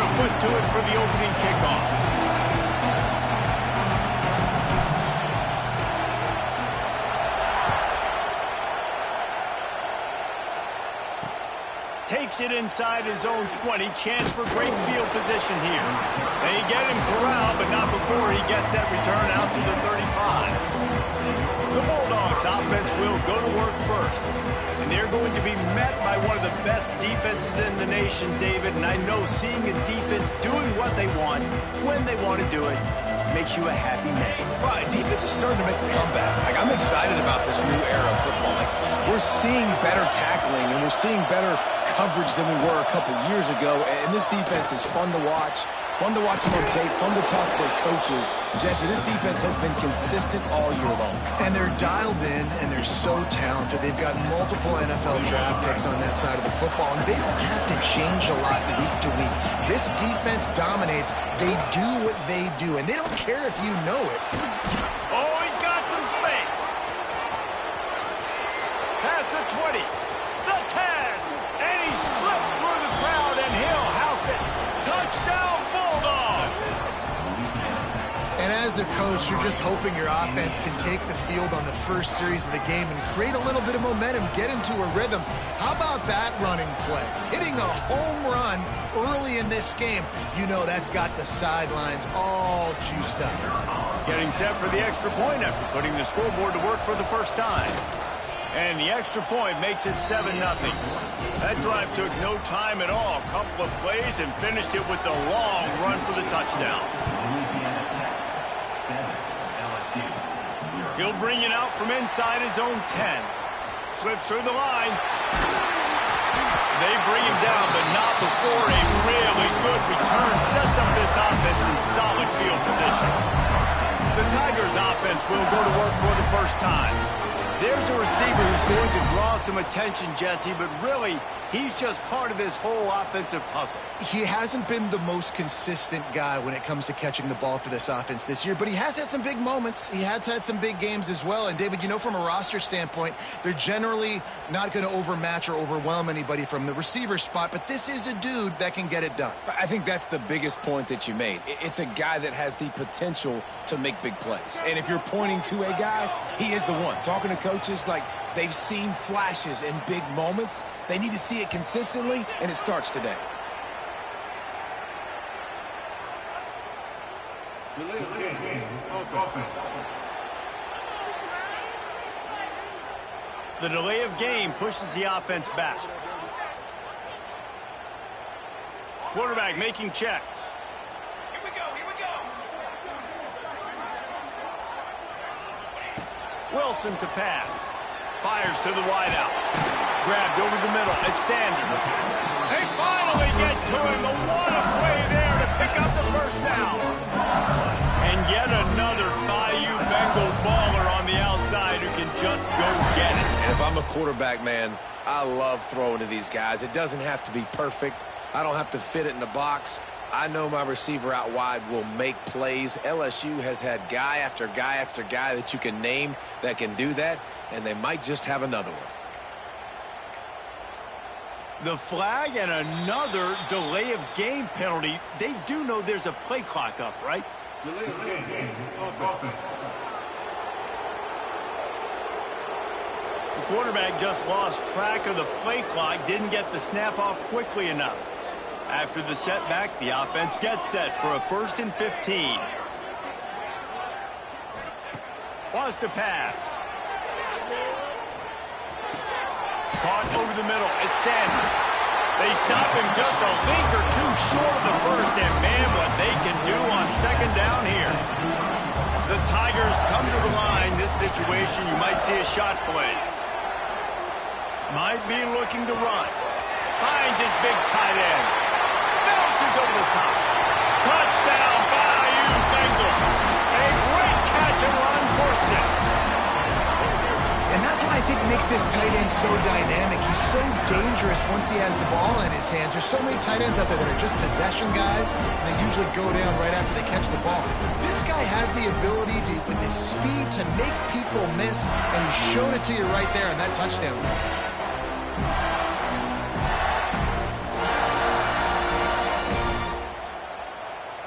a foot to it for the opening kickoff. Takes it inside his own 20. Chance for great field position here. They get him corralled, but not before he gets that return out to the 35. The Bulldogs offense will go to work first. And they're going to be met by one of the best defenses in the nation, David. And I know seeing a defense doing what they want, when they want to do it, makes you a happy man. Well, defense is starting to make a comeback. Like, I'm excited about this new era of football. Like, we're seeing better tackling and we're seeing better coverage than we were a couple years ago. And this defense is fun to watch. Fun to watch them on tape, fun to talk to their coaches. Jesse, this defense has been consistent all year long. And they're dialed in, and they're so talented. They've got multiple NFL draft picks on that side of the football, and they don't have to change a lot week to week. This defense dominates. They do what they do, and they don't care if you know it. Oh, he's got some space. Past the 20, the 10, and he slipped through the crowd, and he'll house it. Touchdown, Bulldogs! And as a coach, you're just hoping your offense can take the field on the first series of the game and create a little bit of momentum, get into a rhythm. How about that running play? Hitting a home run early in this game. You know that's got the sidelines all juiced up. Getting set for the extra point after putting the scoreboard to work for the first time. And the extra point makes it 7-0. That drive took no time at all. A couple of plays and finished it with the long run for the touchdown. He'll bring it out from inside his own 10. Slips through the line. They bring him down, but not before a really good return sets up this offense in solid field position. The Tigers offense will go to work for the first time. There's a receiver who's going to draw some attention, Jesse, but really, he's just part of this whole offensive puzzle. He hasn't been the most consistent guy when it comes to catching the ball for this offense this year, but he has had some big moments. He has had some big games as well. And, David, you know, from a roster standpoint, they're generally not going to overmatch or overwhelm anybody from the receiver spot, but this is a dude that can get it done. I think that's the biggest point that you made. It's a guy that has the potential to make big plays. And if you're pointing to a guy, he is the one. Talking to coaches, like, they've seen flashes and big moments. They need to see it consistently, and it starts today. The delay of game pushes the offense back. Quarterback making checks. Here we go, here we go. Wilson to pass. Fires to the wideout. Grabbed over the middle. It's Sanders. They finally get to him. The one play there to pick up the first down. And yet another Bayou Bengal baller on the outside who can just go get it. And if I'm a quarterback, man, I love throwing to these guys. It doesn't have to be perfect. I don't have to fit it in the box. I know my receiver out wide will make plays. LSU has had guy after guy after guy that you can name that can do that, and they might just have another one. The flag and another delay of game penalty. They do know there's a play clock up, right? Delay of game. Offense. The quarterback just lost track of the play clock, didn't get the snap off quickly enough. After the setback, the offense gets set for a 1st and 15. Wants to pass. Caught over the middle. It's Sanders. They stop him just a link or two short of the first, and man, what they can do on second down here. The Tigers come to the line. This situation, you might see a shot play. Might be looking to run. Finds his big tight end. Bounces over the top. Touchdown, Bayou Bengals. A great catch and run for 6. And that's what I think makes this tight end so dynamic. He's so dangerous once he has the ball in his hands. There's so many tight ends out there that are just possession guys, and they usually go down right after they catch the ball. This guy has the ability to, with his speed, to make people miss, and he showed it to you right there on that touchdown.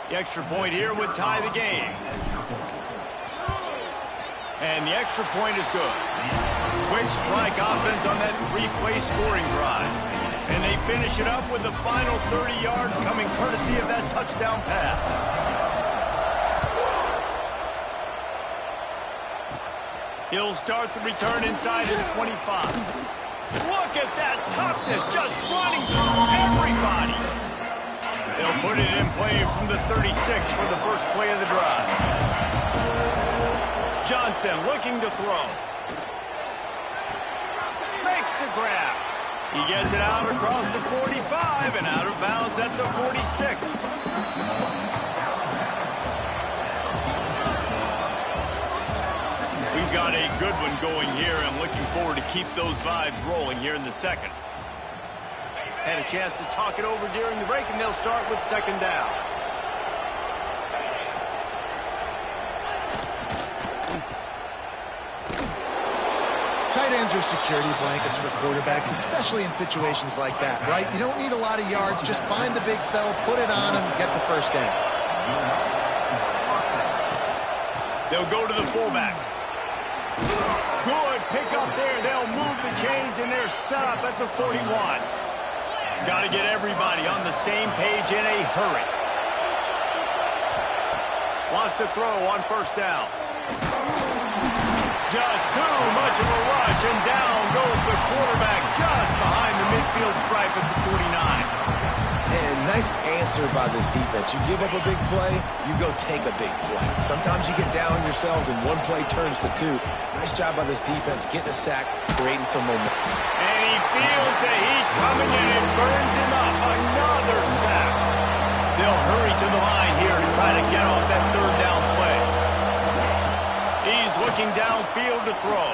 The extra point here would tie the game. And the extra point is good. Quick strike offense on that three-play scoring drive. And they finish it up with the final 30 yards coming courtesy of that touchdown pass. He'll start the return inside his 25. Look at that toughness, just running through everybody. They'll put it in play from the 36 for the first play of the drive. Johnson looking to throw. Makes the grab. He gets it out across the 45 and out of bounds at the 46. We've got a good one going here. I'm looking forward to keep those vibes rolling here in the second. Had a chance to talk it over during the break, and they'll start with second down. Tight ends are security blankets for quarterbacks, especially in situations like that, right? You don't need a lot of yards. Just find the big fella, put it on him, get the first down. They'll go to the fullback. Good pick up there. They'll move the chains, and they're set up at the 41. Got to get everybody on the same page in a hurry. Wants to throw on first down. Just too much of a rush, and down goes the quarterback just behind the midfield stripe at the 49. And nice answer by this defense. You give up a big play, you go take a big play. Sometimes you get down on yourselves and one play turns to two. Nice job by this defense getting a sack, creating some momentum. And he feels the heat coming in and burns him up. Another sack. They'll hurry to the line here to try to get off that third down play. He's looking downfield to throw.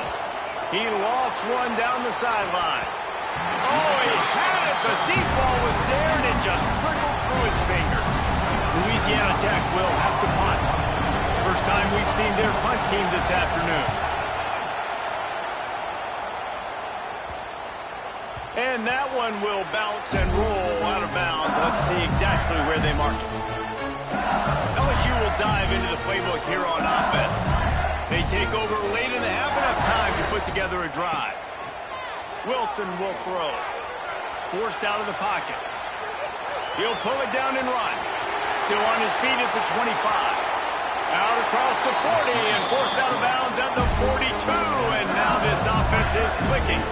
He lost one down the sideline. Oh, he had it. The deep ball was there, and it just trickled through his fingers. Louisiana Tech will have to punt. First time we've seen their punt team this afternoon. And that one will bounce and roll out of bounds. Let's see exactly where they mark it. LSU will dive into the playbook here on offense. They take over late in the half and have time to put together a drive. Wilson will throw. Forced out of the pocket. He'll pull it down and run. Still on his feet at the 25. Out across the 40 and forced out of bounds at the 42. And now this offense is clicking.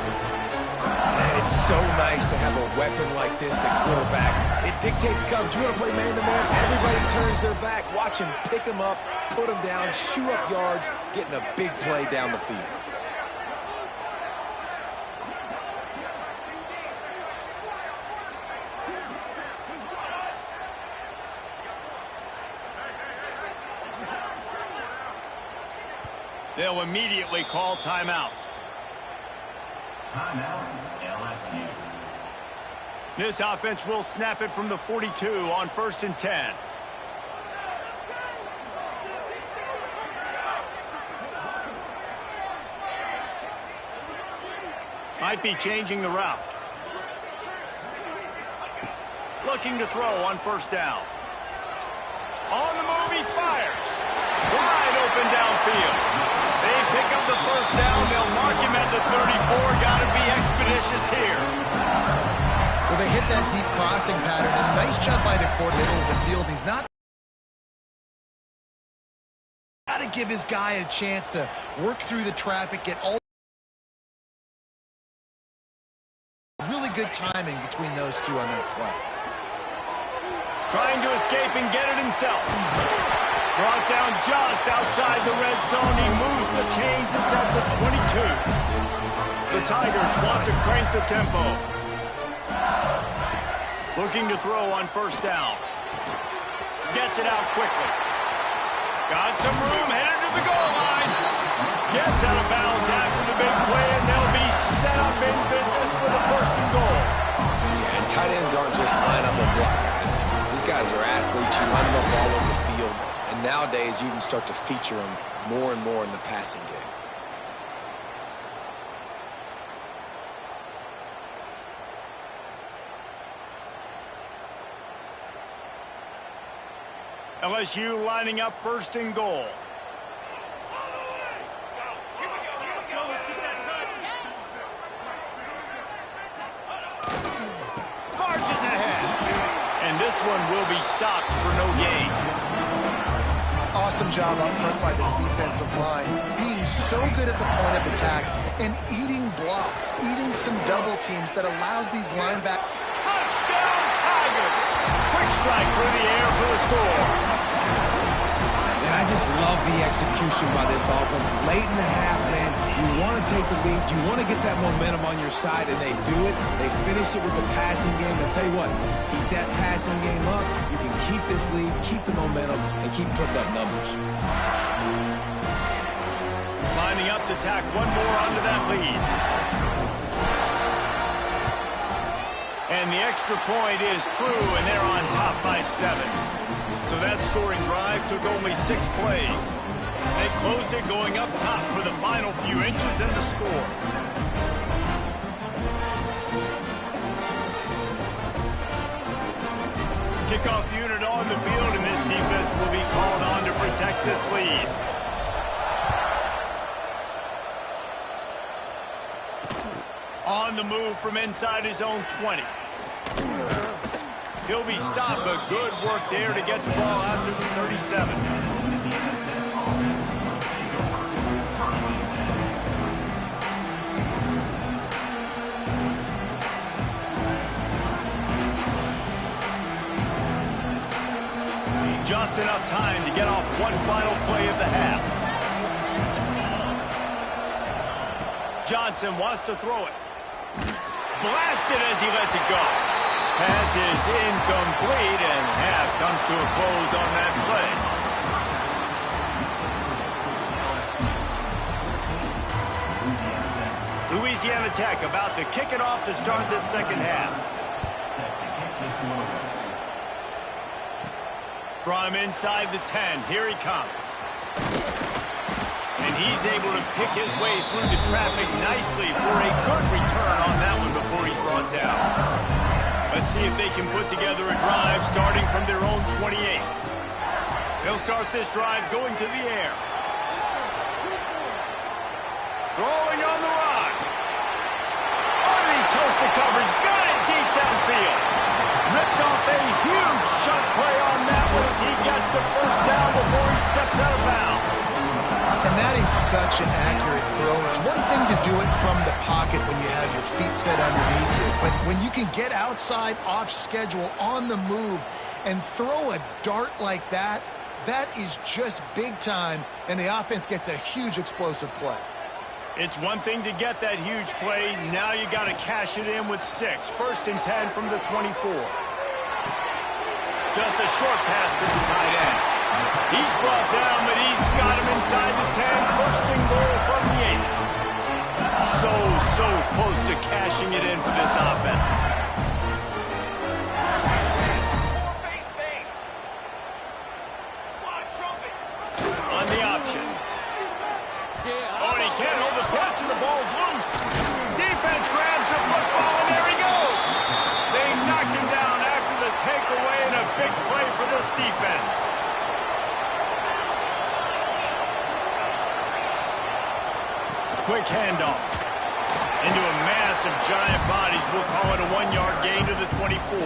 Man, it's so nice to have a weapon like this at quarterback. It dictates coverage. You want to play man-to-man, everybody turns their back. Watch him pick him up, put him down, shoot up yards, getting a big play down the field. They'll immediately call timeout. Timeout, LSU. This offense will snap it from the 42 on 1st and 10. Might be changing the route. Looking to throw on first down. On the move, he fires. Wide open downfield. They pick up the first down. They'll mark him at the 34. Got to be expeditious here. Well, they hit that deep crossing pattern, and nice job by the coordinator of the field. He's not got to give his guy a chance to work through the traffic, get all really good timing between those two on that play. Trying to escape and get it himself. Brought down just outside the red zone. He moves the chains. It's at the 22. The Tigers want to crank the tempo. Looking to throw on first down. Gets it out quickly. Got some room, headed to the goal line. Gets out of bounds after the big play, and they'll be set up in business with a first and goal. Yeah, and tight ends aren't just line up and block guys. These guys are athletes. You line them up all over the field. And nowadays, you can start to feature them more and more in the passing game. LSU lining up first and goal. Marches ahead. And this one will be stopped for no gain. Awesome job up front by this defensive line. Being so good at the point of attack and eating blocks, eating some double teams that allows these linebackers. Touchdown, Tiger! Quick strike through the air for the score. And I just love the execution by this offense. Late in the half, man, you want to take the lead. You want to get that momentum on your side, and they do it. They finish it with the passing game. I'll tell you what, keep that passing game up. You can keep this lead, keep the momentum, and keep putting up numbers. Lining up to tack one more onto that lead. And the extra point is true, and they're on top by 7. So that scoring drive took only 6 plays. They closed it going up top for the final few inches in the score. Kickoff unit on the field, and this defense will be called on to protect this lead. On the move from inside his own 20. He'll be stopped, but good work there to get the ball out to the 37. Just enough time to get off one final play of the half. Johnson wants to throw it. Blasted as he lets it go. Pass is incomplete, and half comes to a close on that play. Louisiana Tech about to kick it off to start this second half. From inside the 10, here he comes. And he's able to pick his way through the traffic nicely for a good return on that one before he's brought down. Let's see if they can put together a drive starting from their own 28. They'll start this drive going to the air. Throwing on the run. Underneath toasted coverage. Got it deep downfield. Ripped off a huge shot play on that one as he gets the first down before he steps out of bounds. And that is such an accurate throw. It's one thing to do it from the pocket when you have your feet set underneath you, but when you can get outside, off schedule, on the move, and throw a dart like that, that is just big time, and the offense gets a huge explosive play. It's one thing to get that huge play. Now you got to cash it in with 6. First and 10 from the 24. Just a short pass to the tight end. He's brought down, but he's got him inside the 10. First and goal from the 8. So close to cashing it in for this offense. On the option. Oh, and he can't hold the pitch, and the ball's loose. Defense grabs the football, and there he goes. They knocked him down after the takeaway, and a big play for this defense. Quick handoff into a mass of giant bodies. We'll call it a 1-yard gain to the 24.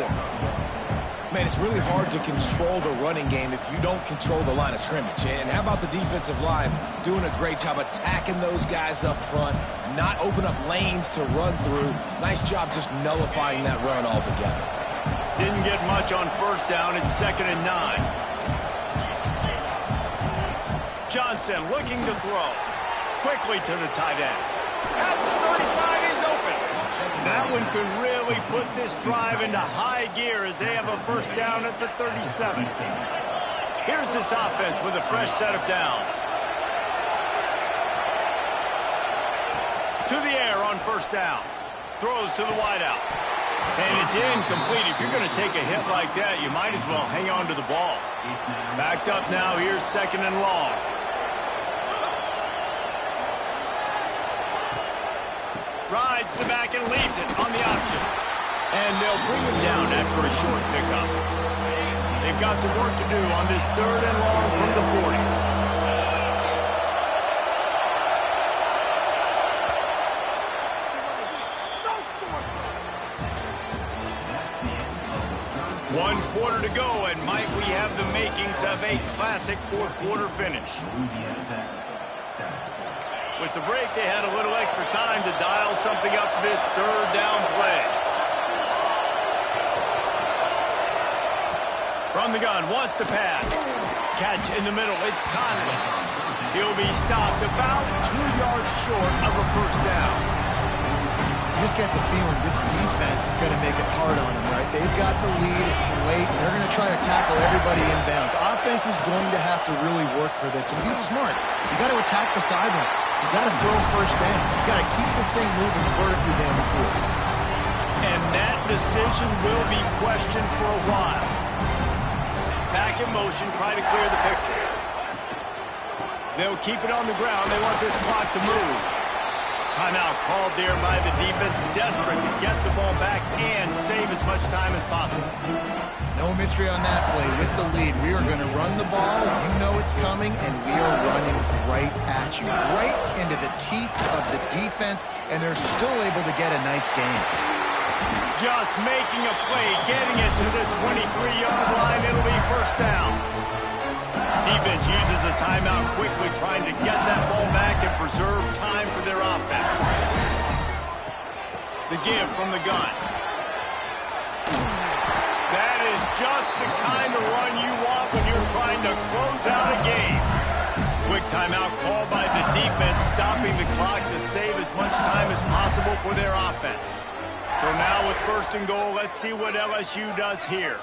Man, it's really hard to control the running game if you don't control the line of scrimmage. And how about the defensive line doing a great job attacking those guys up front, not open up lanes to run through. Nice job just nullifying that run altogether. Didn't get much on first down. It's 2nd and 9. Johnson looking to throw. Quickly to the tight end. At the 35, he's open. That one could really put this drive into high gear as they have a first down at the 37. Here's this offense with a fresh set of downs. To the air on first down. Throws to the wideout. And it's incomplete. If you're going to take a hit like that, you might as well hang on to the ball. Backed up now. Here's 2nd and long. Rides the back and leaves it on the option. And they'll bring him down after a short pickup. They've got some work to do on this 3rd and long from the 40. One quarter to go, and might we have the makings of a classic fourth-quarter finish. With the break, they had a little extra time to dial something up for this 3rd down play. From the gun, wants to pass. Catch in the middle, it's Conley. He'll be stopped about 2 yards short of a first down. You just get the feeling this defense is going to make it hard on them, right? They've got the lead, it's late, and they're going to try to tackle everybody inbounds. Offense is going to have to really work for this and be smart. You got to attack the sidelines. You got to throw first down. You got to keep this thing moving vertically down the field. And that decision will be questioned for a while. Back in motion, try to clear the picture. They'll keep it on the ground. They want this clock to move. Timeout called there by the defense, desperate to get the ball back and save as much time as possible. No mystery on that play. With the lead, we are going to run the ball. You know it's coming, and we are running right at you, right into the teeth of the defense, and they're still able to get a nice gain. Just making a play, getting it to the 23-yard line. It'll be first down. Defense uses a timeout quickly, trying to get that ball back and preserve time for their offense. The give from the gun. That is just the kind of run you want when you're trying to close out a game. Quick timeout called by the defense, stopping the clock to save as much time as possible for their offense. So now with 1st and goal, let's see what LSU does here.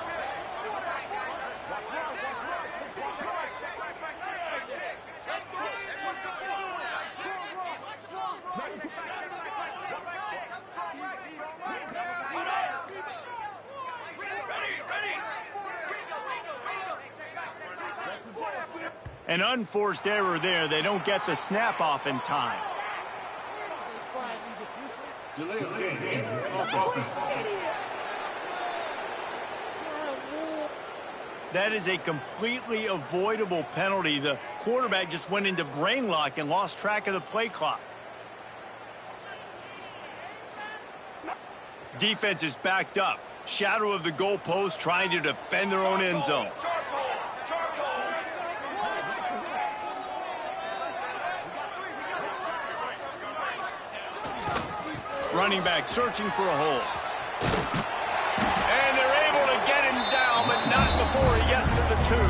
An unforced error there. They don't get the snap off in time. Delay of game. Offense. That is a completely avoidable penalty. The quarterback just went into brain lock and lost track of the play clock. Defense is backed up. Shadow of the goalpost, trying to defend their own end zone. Running back searching for a hole. And they're able to get him down, but not before he gets to the 2.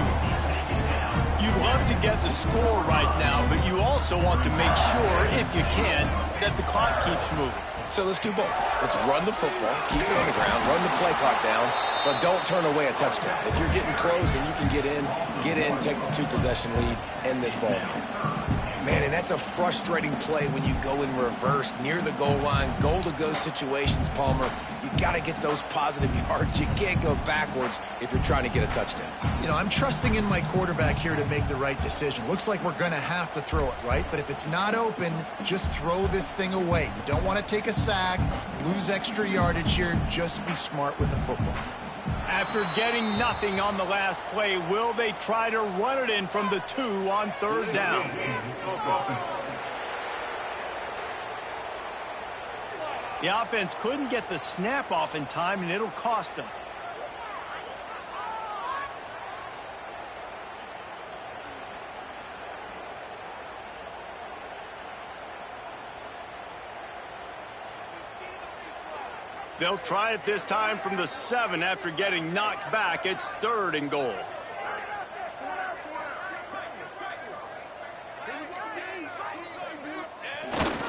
You'd love to get the score right now, but you also want to make sure, if you can, that the clock keeps moving. So let's do both. Let's run the football, keep it on the ground, run the play clock down, but don't turn away a touchdown. If you're getting close and you can get in, take the 2-possession lead, end this ball game. Man, and that's a frustrating play when you go in reverse near the goal line, goal-to-go situations, Palmer. You got to get those positive yards. You can't go backwards if you're trying to get a touchdown. You know, I'm trusting in my quarterback here to make the right decision. Looks like we're going to have to throw it, right? But if it's not open, just throw this thing away. You don't want to take a sack, lose extra yardage here. Just be smart with the football. After getting nothing on the last play, will they try to run it in from the 2 on 3rd down? The offense couldn't get the snap off in time, and it'll cost them. They'll try it this time from the 7 after getting knocked back. It's 3rd and goal.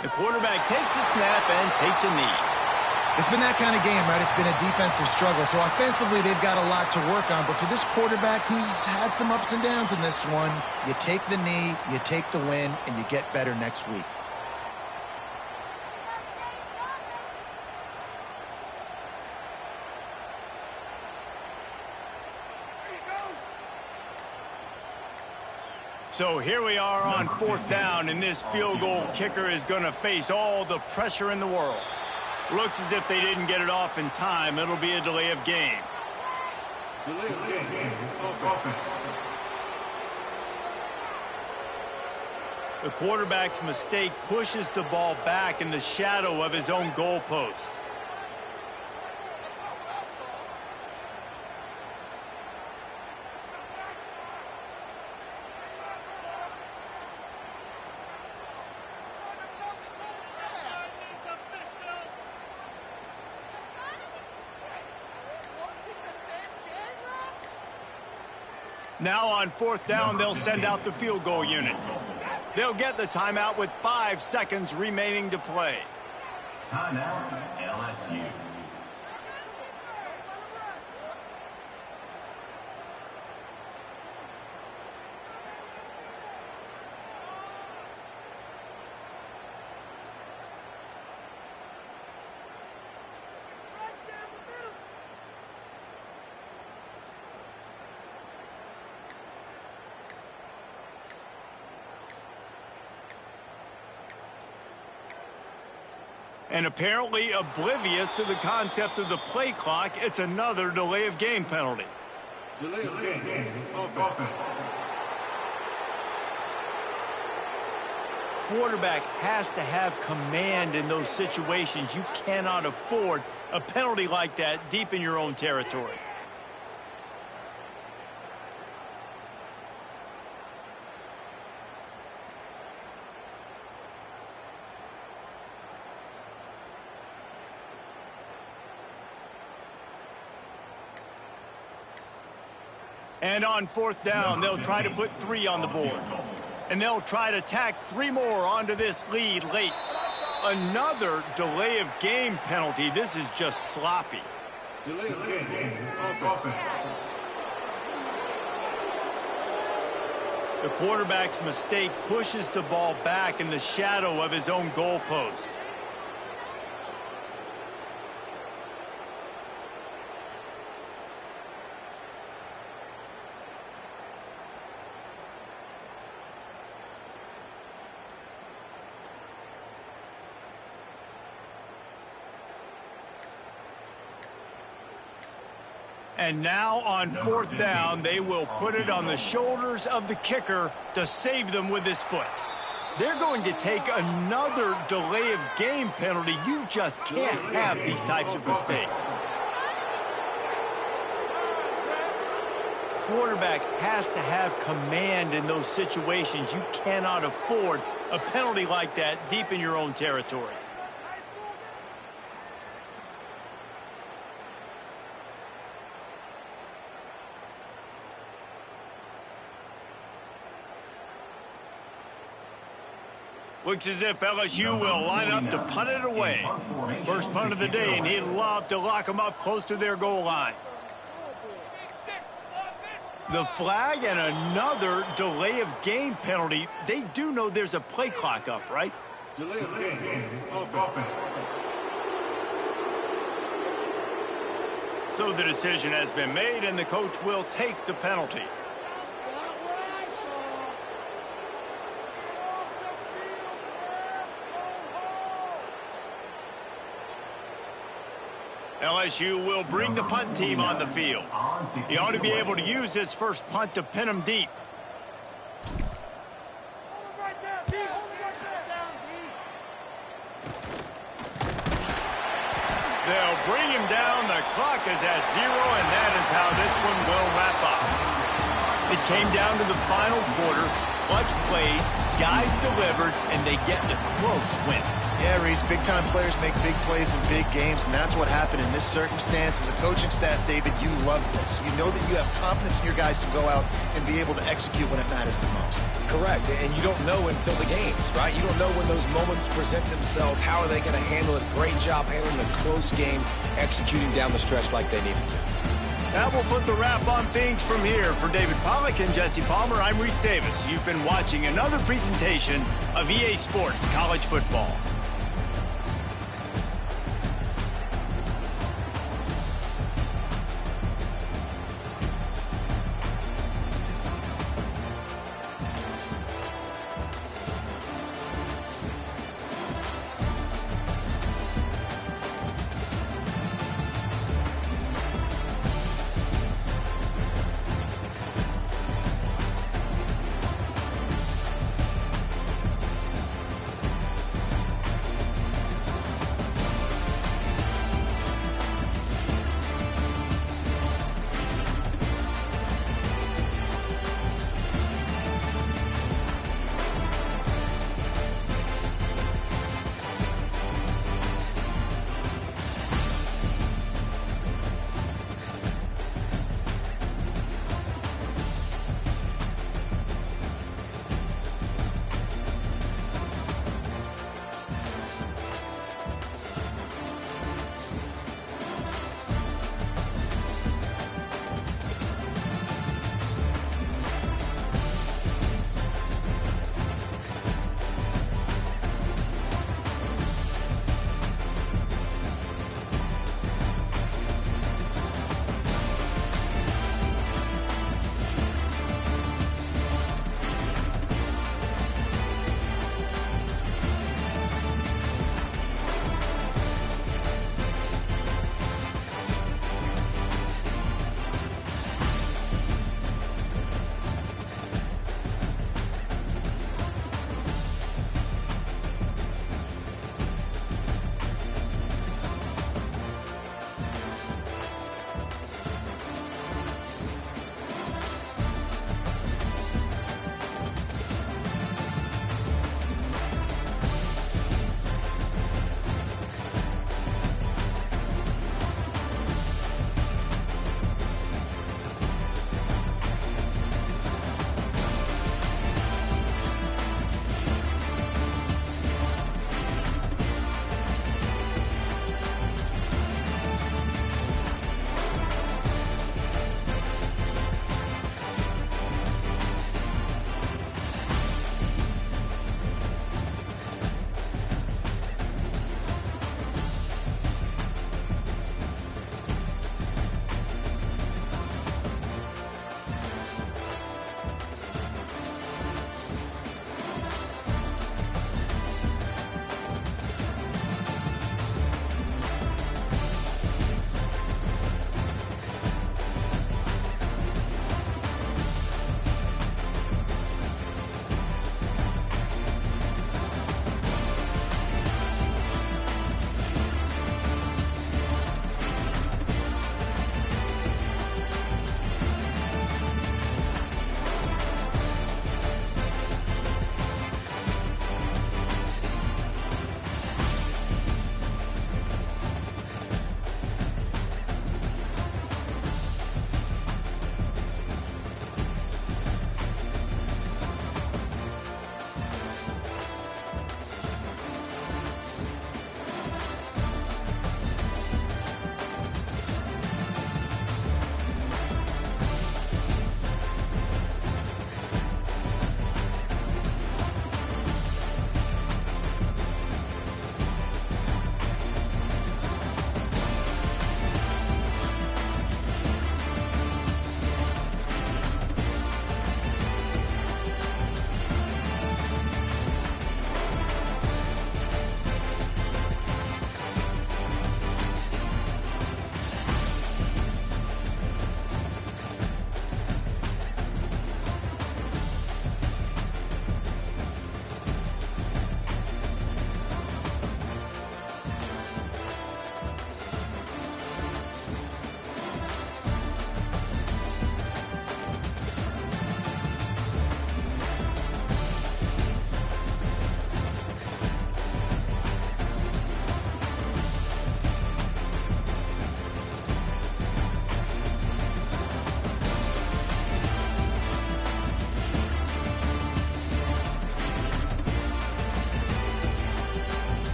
The quarterback takes a snap and takes a knee. It's been that kind of game, right? It's been a defensive struggle. So offensively, they've got a lot to work on. But for this quarterback who's had some ups and downs in this one, you take the knee, you take the win, and you get better next week. So here we are on 4th down, and this field goal kicker is going to face all the pressure in the world. Looks as if they didn't get it off in time. It'll be a delay of game. Delay of game. Offense. The quarterback's mistake pushes the ball back in the shadow of his own goalpost. Now on 4th down, they'll send out the field goal unit. They'll get the timeout with 5 seconds remaining to play. Timeout, LSU. And apparently oblivious to the concept of the play clock, it's another delay of game penalty. Delay of game. Offense. Quarterback has to have command in those situations. You cannot afford a penalty like that deep in your own territory. And on 4th down, they'll try to put 3 on the board. And they'll try to tack 3 more onto this lead late. Another delay of game penalty. This is just sloppy. Delay of game. Offense. The quarterback's mistake pushes the ball back in the shadow of his own goalpost. And now on 4th down, they will put it on the shoulders of the kicker to save them with his foot. They're going to take another delay of game penalty. You just can't have these types of mistakes. Quarterback has to have command in those situations. You cannot afford a penalty like that deep in your own territory. Looks as if LSU will line up to punt it away. First punt of the day, and he'd love to lock them up close to their goal line. The flag and another delay of game penalty. They do know there's a play clock up, right? Delay of game. Offense. So the decision has been made, and the coach will take the penalty. LSU will bring the punt team on the field. He ought to be able to use his first punt to pin him deep. They'll bring him down. The clock is at 0, and that is how this one will wrap up. It came down to the final quarter. Clutch plays, guys delivered, and they get the close win. Yeah, Reese, big-time players make big plays in big games, and that's what happened in this circumstance. As a coaching staff, David, you love this. You know that you have confidence in your guys to go out and be able to execute when it matters the most. Correct, and you don't know until the games, right? You don't know when those moments present themselves. How are they going to handle it? Great job handling a close game, executing down the stretch like they needed to. That will put the wrap on things from here. For David Pollack and Jesse Palmer, I'm Reese Davis. You've been watching another presentation of EA Sports College Football.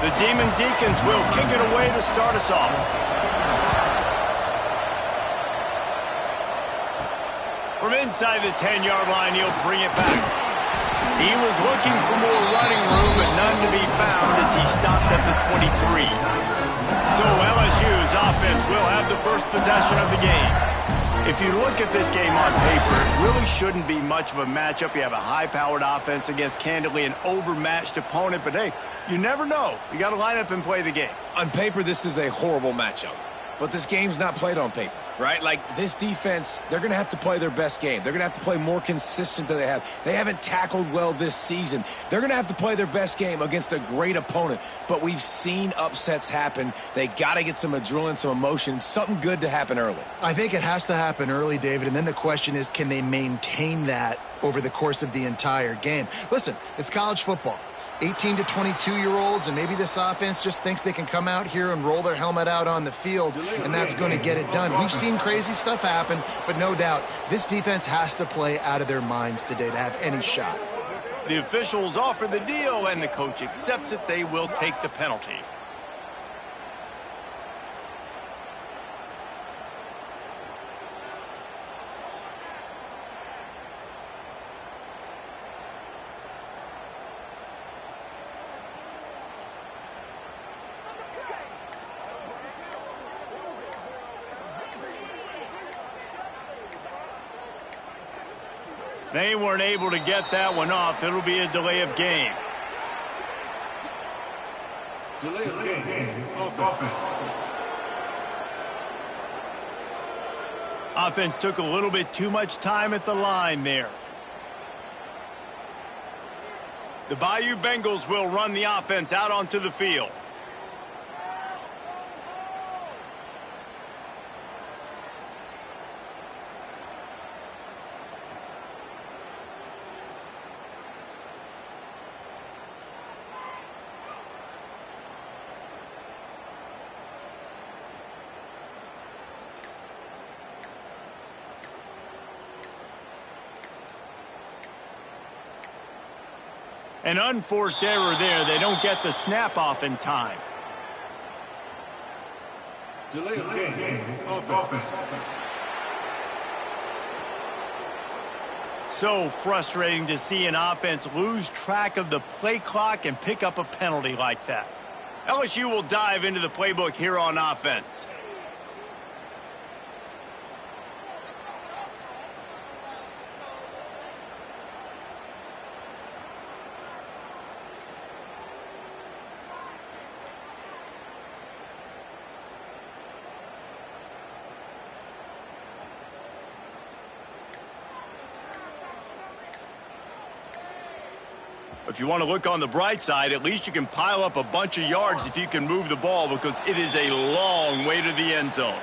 The Demon Deacons will kick it away to start us off. From inside the 10-yard line, he'll bring it back. He was looking for more running room, but none to be found as he stopped at the 23. So LSU's offense will have the first possession of the game. If you look at this game on paper, it really shouldn't be much of a matchup. You have a high-powered offense against, candidly, an overmatched opponent. But, hey, you never know. You got to line up and play the game. On paper, this is a horrible matchup. But this game's not played on paper, right? Like, this defense, they're going to have to play their best game. They're going to have to play more consistent than they have. They haven't tackled well this season. They're going to have to play their best game against a great opponent. But we've seen upsets happen. They got to get some adrenaline, some emotion, something good to happen early. I think it has to happen early, David, and then the question is, can they maintain that over the course of the entire game? Listen, it's college football. 18 to 22-year-olds, and maybe this offense just thinks they can come out here and roll their helmet out on the field, and that's going to get it done. We've seen crazy stuff happen, but no doubt, this defense has to play out of their minds today to have any shot. The officials offer the deal, and the coach accepts it. They will take the penalty. They weren't able to get that one off. It'll be a delay of game. Delay of game. Offense. Offense took a little bit too much time at the line there. The Bayou Bengals will run the offense out onto the field. An unforced error there. They don't get the snap off in time. Delay of game. Offense. So frustrating to see an offense lose track of the play clock and pick up a penalty like that. LSU will dive into the playbook here on offense. If you want to look on the bright side, at least you can pile up a bunch of yards if you can move the ball, because it is a long way to the end zone.